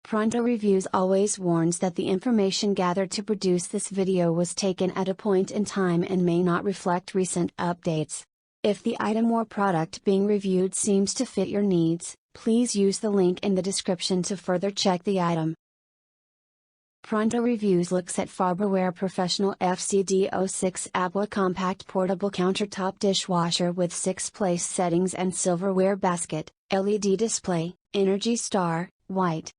Pronto Reviews always warns that the information gathered to produce this video was taken at a point in time and may not reflect recent updates. If the item or product being reviewed seems to fit your needs, please use the link in the description to further check the item. Pronto Reviews looks at Farberware Professional FCD06 Aqua Compact Portable Countertop Dishwasher with 6-place settings and Silverware basket, LED display, Energy Star, white.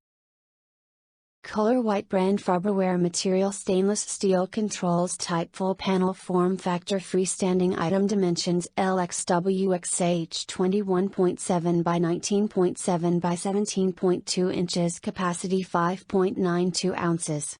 Color white. Brand Farberware material stainless steel. Controls type full panel. Form factor freestanding. Item dimensions LXWXH 21.7 by 19.7 by 17.2 inches. Capacity 5.92 ounces.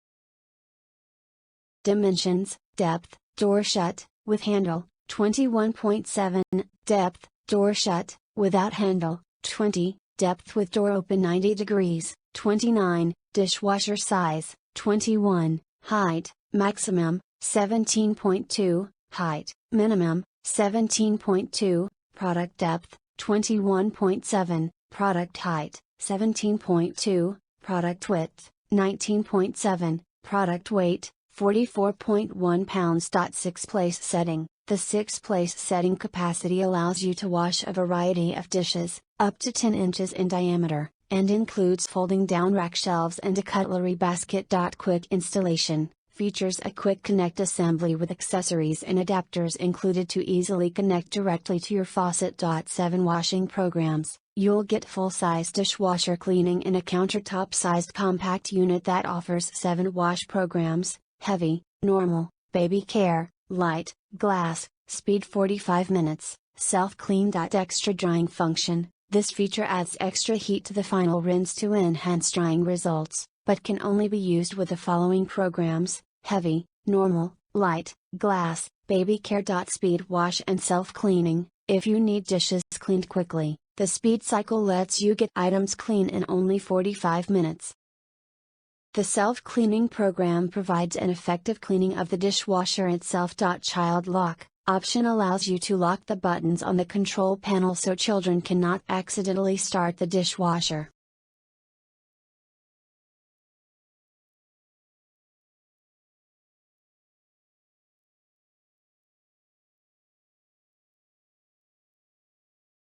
Dimensions: depth, door shut, with handle, 21.7, depth, door shut, without handle, 20, depth with door open 90 degrees, 29, dishwasher size, 21, height, maximum, 17.2, height, minimum, 17.2, product depth, 21.7, product height, 17.2, product width, 19.7, product weight, 44.1 pounds. Six-place setting. The 6-place setting capacity allows you to wash a variety of dishes, up to 10 inches in diameter, and includes folding down rack shelves and a cutlery basket.Quick installation. Features a quick connect assembly with accessories and adapters included to easily connect directly to your faucet.Seven washing programs. You'll get full-size dishwasher cleaning in a countertop-sized compact unit that offers 7 wash programs: heavy, normal, baby care, light, glass, speed 45 minutes, clean.Extra-drying function. This feature adds extra heat to the final rinse to enhance drying results, but can only be used with the following programs: heavy, normal, light, glass, baby care.Speed wash and self-cleaning. If you need dishes cleaned quickly, the speed cycle lets you get items clean in only 45 minutes. The self-cleaning program provides an effective cleaning of the dishwasher itself. Child lock option allows you to lock the buttons on the control panel so children cannot accidentally start the dishwasher.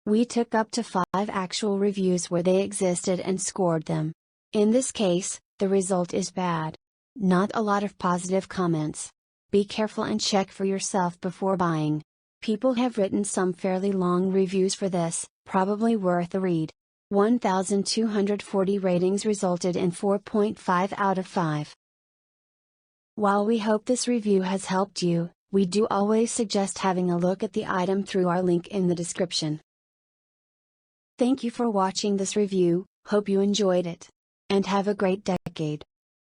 We took up to 5 actual reviews where they existed and scored them. In this case, the result is bad. Not a lot of positive comments. Be careful and check for yourself before buying. People have written some fairly long reviews for this, probably worth a read. 1,240 ratings resulted in 4.5 out of 5. While we hope this review has helped you, we do always suggest having a look at the item through our link in the description. Thank you for watching this review, hope you enjoyed it. And have a great decade.